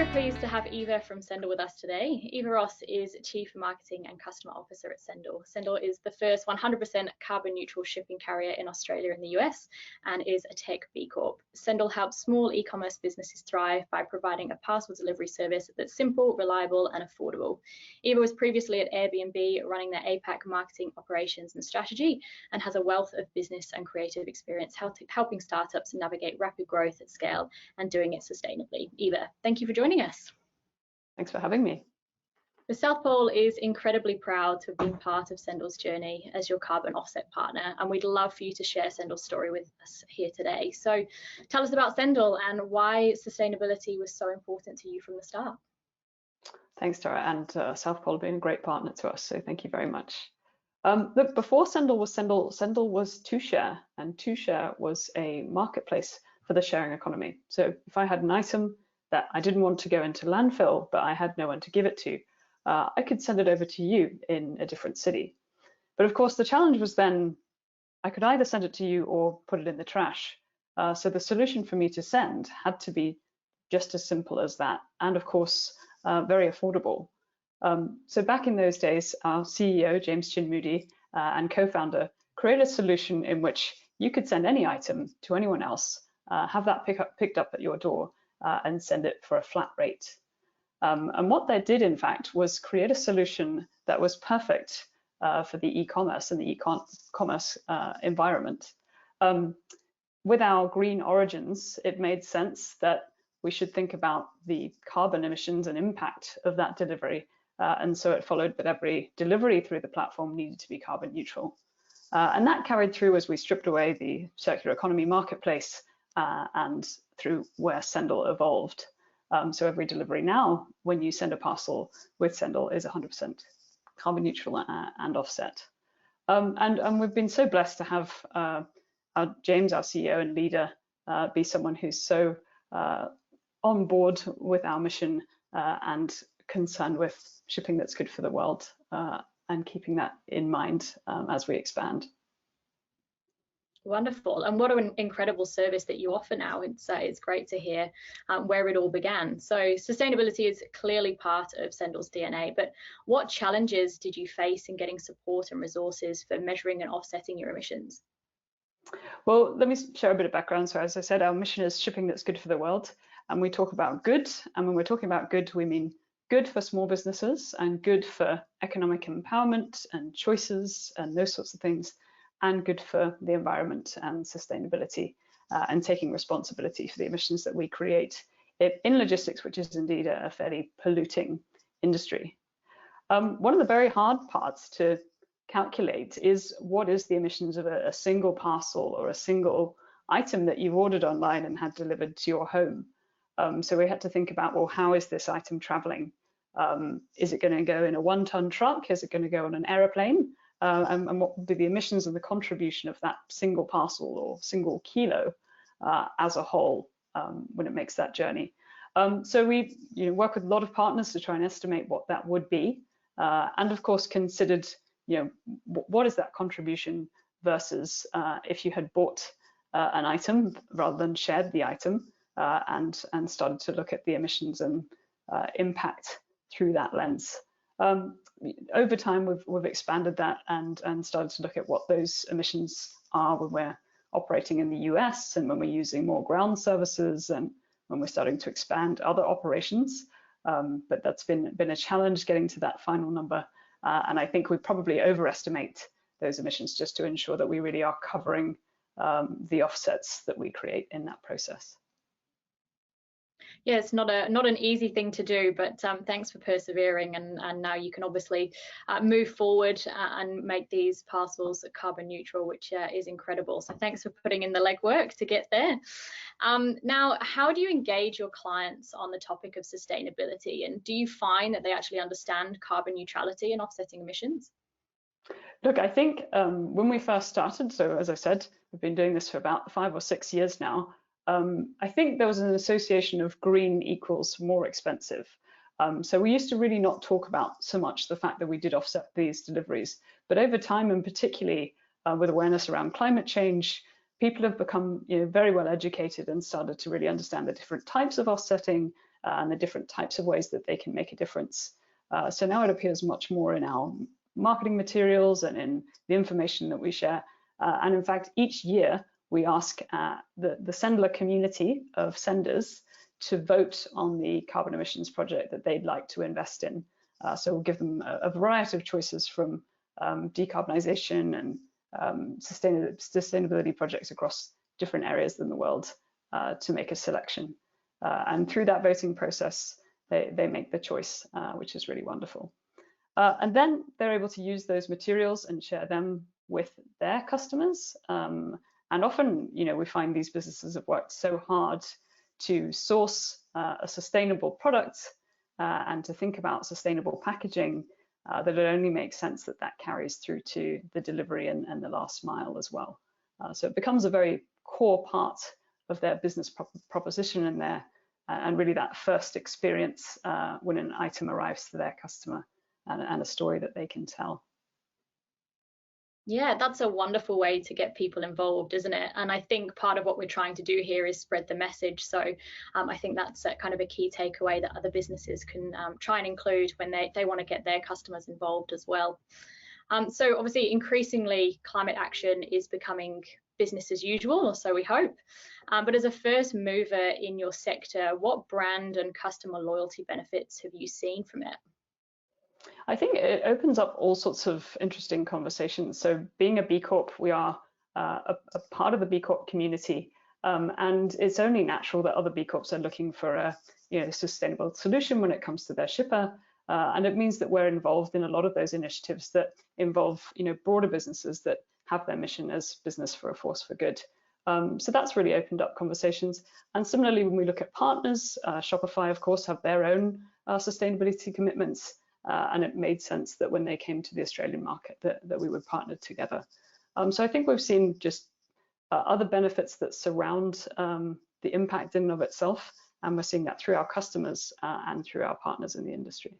very pleased to have Eva from Sendle with us today. Eva Ross is Chief Marketing and Customer Officer at Sendle. Sendle is the first 100% carbon neutral shipping carrier in Australia and the US and is a tech B Corp. Sendle helps small e-commerce businesses thrive by providing a parcel delivery service that's simple, reliable and affordable. Eva was previously at Airbnb running their APAC marketing operations and strategy and has a wealth of business and creative experience helping startups navigate rapid growth at scale and doing it sustainably. Eva, thank you for joining us. Thanks for having me. The South Pole is incredibly proud to have been part of Sendle's journey as your carbon offset partner, and we'd love for you to share Sendle's story with us here today. So tell us about Sendle and why sustainability was so important to you from the start. Thanks, Tara, and South Pole being a great partner to us, so thank you very much. Look, before Sendle was Sendle, Sendle was 2Share, and 2Share was a marketplace for the sharing economy. So if I had an item that I didn't want to go into landfill, but I had no one to give it to, I could send it over to you in a different city. But of course, the challenge was then I could either send it to you or put it in the trash. So the solution for me to send had to be just as simple as that, and of course, very affordable. So back in those days, our CEO, James Chin Moody, and co-founder created a solution in which you could send any item to anyone else, have that picked up at your door, and send it for a flat rate. And what they did, in fact, was create a solution that was perfect for the e-commerce and the e-commerce environment. With our green origins, it made sense that we should think about the carbon emissions and impact of that delivery. And so it followed that every delivery through the platform needed to be carbon neutral. And that carried through as we stripped away the circular economy marketplace and through where Sendle evolved. So every delivery now, when you send a parcel with Sendle, is 100% carbon neutral and offset. And we've been so blessed to have James, our CEO and leader, be someone who's so on board with our mission and concerned with shipping that's good for the world and keeping that in mind as we expand. Wonderful, and what an incredible service that you offer now. It's great to hear where it all began. So sustainability is clearly part of Sendle's DNA, but what challenges did you face in getting support and resources for measuring and offsetting your emissions? Well, let me share a bit of background. So as I said, our mission is shipping that's good for the world, and we talk about good, and when we're talking about good, we mean good for small businesses and good for economic empowerment and choices and those sorts of things, and good for the environment and sustainability and taking responsibility for the emissions that we create in logistics, which is indeed a fairly polluting industry. One of the very hard parts to calculate is what is the emissions of a single parcel or a single item that you've ordered online and had delivered to your home. So we had to think about, well, how is this item traveling? Is it going to go in a 1-ton truck? Is it going to go on an aeroplane? And what would be the emissions and the contribution of that single parcel or single kilo as a whole when it makes that journey. So we work with a lot of partners to try and estimate what that would be, and of course considered what is that contribution versus if you had bought an item rather than shared the item, and started to look at the emissions and impact through that lens. Over time, we've expanded that and started to look at what those emissions are when we're operating in the US and when we're using more ground services and when we're starting to expand other operations. But that's been a challenge getting to that final number. And I think we probably overestimate those emissions just to ensure that we really are covering the offsets that we create in that process. Yeah, it's not an easy thing to do, but thanks for persevering, and now you can obviously move forward and make these parcels carbon neutral, which is incredible. So thanks for putting in the legwork to get there. Now, how do you engage your clients on the topic of sustainability, and do you find that they actually understand carbon neutrality and offsetting emissions? Look, I think when we first started, so as I said, we've been doing this for about 5 or 6 years now. I think there was an association of green equals more expensive. So we used to really not talk about so much the fact that we did offset these deliveries, but over time, and particularly with awareness around climate change, people have become very well educated and started to really understand the different types of offsetting and the different types of ways that they can make a difference. So now it appears much more in our marketing materials and in the information that we share. And in fact, each year we ask the Sendler community of senders to vote on the carbon emissions project that they'd like to invest in. So we'll give them a variety of choices from decarbonisation and sustainability projects across different areas in the world to make a selection. And through that voting process, they make the choice, which is really wonderful. And then they're able to use those materials and share them with their customers. And often, we find these businesses have worked so hard to source a sustainable product and to think about sustainable packaging that it only makes sense that that carries through to the delivery and the last mile as well. So it becomes a very core part of their business proposition and really that first experience when an item arrives to their customer and a story that they can tell. Yeah, that's a wonderful way to get people involved, isn't it? And I think part of what we're trying to do here is spread the message. So I think that's kind of a key takeaway that other businesses can try and include when they want to get their customers involved as well. So obviously, increasingly, climate action is becoming business as usual, or so we hope. But as a first mover in your sector, what brand and customer loyalty benefits have you seen from it? I think it opens up all sorts of interesting conversations. So being a B Corp, we are a part of the B Corp community, and it's only natural that other B Corps are looking for a sustainable solution when it comes to their shipper. And it means that we're involved in a lot of those initiatives that involve broader businesses that have their mission as business for a force for good. So that's really opened up conversations. And similarly, when we look at partners, Shopify, of course, have their own sustainability commitments. And it made sense that when they came to the Australian market that we would partner together. So I think we've seen just other benefits that surround the impact in and of itself, and we're seeing that through our customers and through our partners in the industry.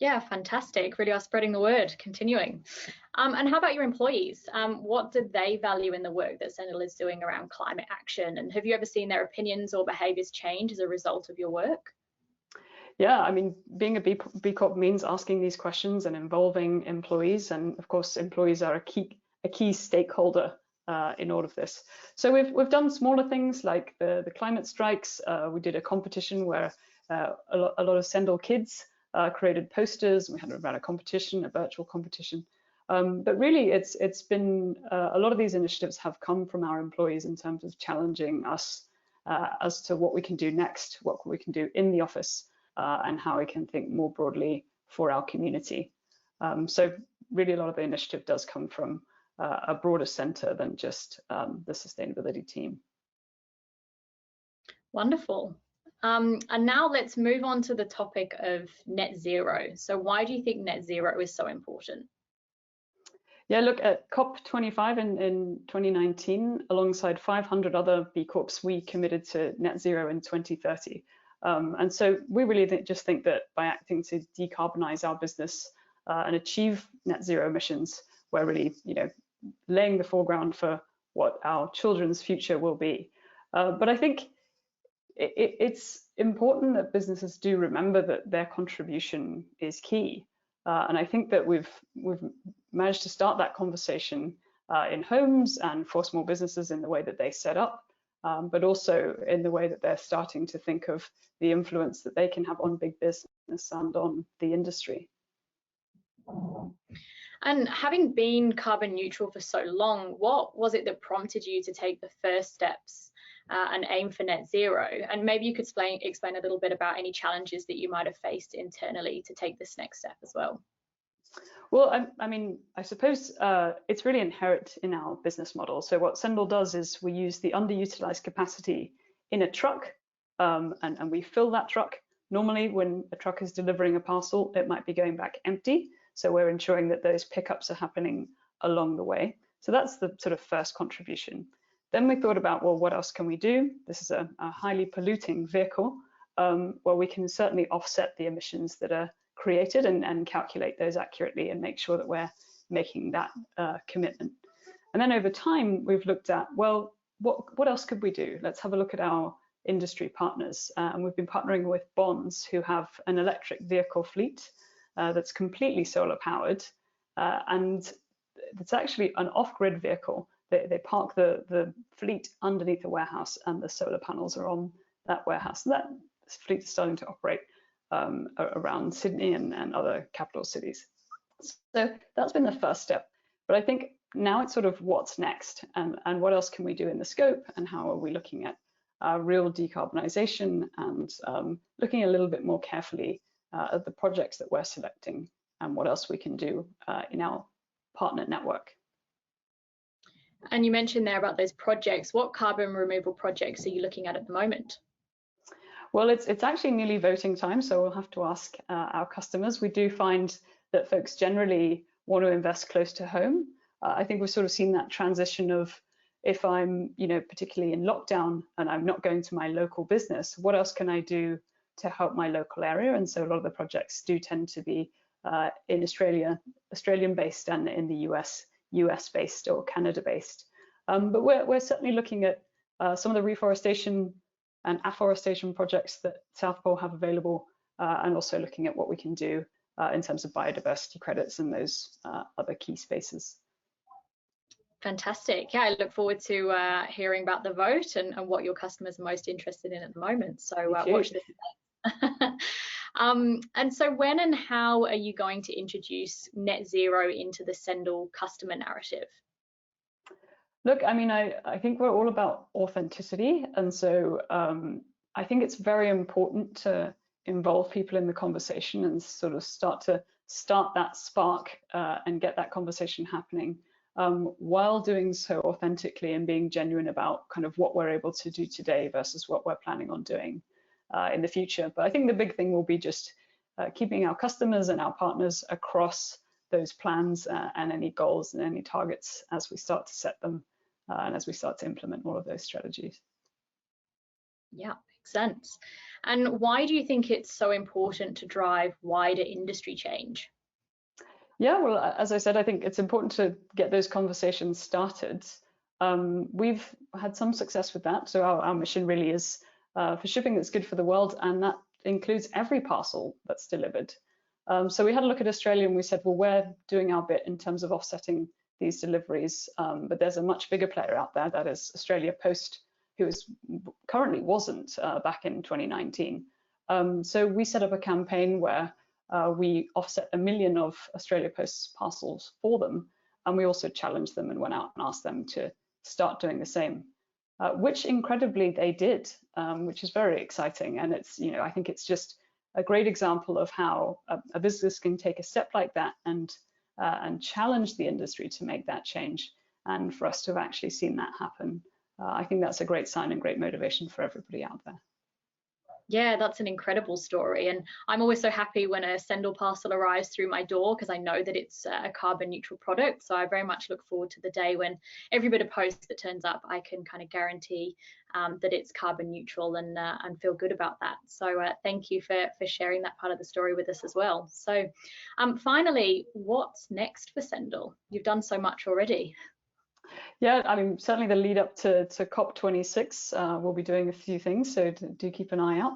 Yeah, fantastic. Really are spreading the word, continuing. And how about your employees? What do they value in the work that Sendle is doing around climate action? And have you ever seen their opinions or behaviours change as a result of your work? Yeah, I mean, being a B Corp means asking these questions and involving employees, and of course, employees are a key stakeholder in all of this. So we've done smaller things like the climate strikes. We did a competition where a lot of Sendle kids created posters. We had a competition, a virtual competition. But really, it's been a lot of these initiatives have come from our employees in terms of challenging us as to what we can do next, what we can do in the office. And how we can think more broadly for our community. So really a lot of the initiative does come from a broader centre than just the sustainability team. Wonderful. And now let's move on to the topic of net zero. So why do you think net zero is so important? Yeah, look, at COP25 in 2019, alongside 500 other B Corps, we committed to net zero in 2030. And so we really just think that by acting to decarbonize our business and achieve net zero emissions, we're really, laying the foreground for what our children's future will be. But I think it's important that businesses do remember that their contribution is key. And I think that we've managed to start that conversation in homes and for small businesses in the way that they set up. But also in the way that they're starting to think of the influence that they can have on big business and on the industry. And having been carbon neutral for so long, what was it that prompted you to take the first steps and aim for net zero? And maybe you could explain a little bit about any challenges that you might have faced internally to take this next step as well. Well, I mean, I suppose it's really inherent in our business model. So what Sendle does is we use the underutilized capacity in a truck and we fill that truck. Normally, when a truck is delivering a parcel, it might be going back empty. So we're ensuring that those pickups are happening along the way. So that's the sort of first contribution. Then we thought about, well, what else can we do? This is a highly polluting vehicle. Well, we can certainly offset the emissions that are created and calculate those accurately and make sure that we're making that commitment. And then over time, we've looked at, well, what else could we do? Let's have a look at our industry partners. And we've been partnering with Bonds, who have an electric vehicle fleet that's completely solar powered. And it's actually an off-grid vehicle. They park the fleet underneath the warehouse, and the solar panels are on that warehouse. And that fleet is starting to operate around Sydney and other capital cities. So that's been the first step. But I think now it's sort of what's next, and what else can we do in the scope, and how are we looking at real decarbonisation, and looking a little bit more carefully at the projects that we're selecting, and what else we can do in our partner network. And you mentioned there about those projects. What carbon removal projects are you looking at the moment? Well, it's actually nearly voting time, so we'll have to ask our customers. We do find that folks generally want to invest close to home. I think we've sort of seen that transition of, if I'm, particularly in lockdown and I'm not going to my local business, what else can I do to help my local area? And so a lot of the projects do tend to be in Australia, Australian-based, and in the US-based or Canada-based. But we're certainly looking at some of the reforestation and afforestation projects that South Pole have available, and also looking at what we can do in terms of biodiversity credits and those other key spaces. Fantastic. Yeah, I look forward to hearing about the vote and what your customers are most interested in at the moment. So watch this space. And so when and how are you going to introduce net zero into the Sendle customer narrative? Look, I mean, I think we're all about authenticity. And so I think it's very important to involve people in the conversation and sort of start that spark and get that conversation happening, while doing so authentically and being genuine about kind of what we're able to do today versus what we're planning on doing in the future. But I think the big thing will be just keeping our customers and our partners across those plans and any goals and any targets as we start to set them and as we start to implement all of those strategies. Yeah, makes sense. And why do you think it's so important to drive wider industry change? Yeah, well, as I said, I think it's important to get those conversations started. We've had some success with that. So our mission really is for shipping that's good for the world, and that includes every parcel that's delivered. So we had a look at Australia and we said, well, we're doing our bit in terms of offsetting these deliveries, but there's a much bigger player out there, that is Australia Post, who currently wasn't back in 2019. So we set up a campaign where we offset 1 million of Australia Post's parcels for them, and we also challenged them and went out and asked them to start doing the same, which incredibly they did, which is very exciting. And it's, I think it's just a great example of how a business can take a step like that and challenge the industry to make that change. And for us to have actually seen that happen, I think that's a great sign and great motivation for everybody out there. Yeah, that's an incredible story. And I'm always so happy when a Sendle parcel arrives through my door, because I know that it's a carbon neutral product. So I very much look forward to the day when every bit of post that turns up, I can kind of guarantee that it's carbon neutral and feel good about that. So thank you for sharing that part of the story with us as well. So finally, what's next for Sendle? You've done so much already. Yeah, I mean, certainly the lead up to COP26, we'll be doing a few things, so do keep an eye out.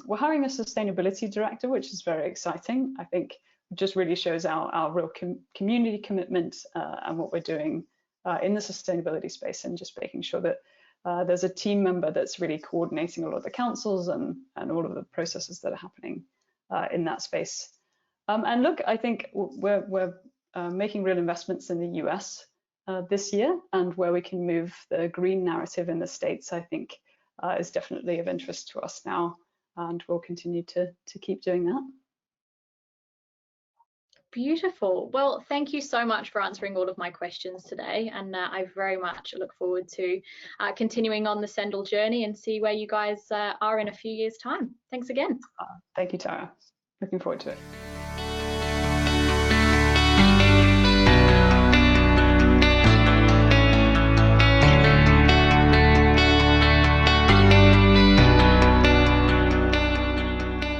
We're hiring a sustainability director, which is very exciting. I think it just really shows our real community commitment and what we're doing in the sustainability space, and just making sure that there's a team member that's really coordinating all of the councils and all of the processes that are happening in that space. And look, I think we're making real investments in the US this year, and where we can move the green narrative in the States, I think is definitely of interest to us now, and we'll continue to keep doing that. Beautiful. Well, thank you so much for answering all of my questions today, and I very much look forward to continuing on the Sendle journey and see where you guys are in a few years' time. Thanks again. Thank you, Tara. Looking forward to it.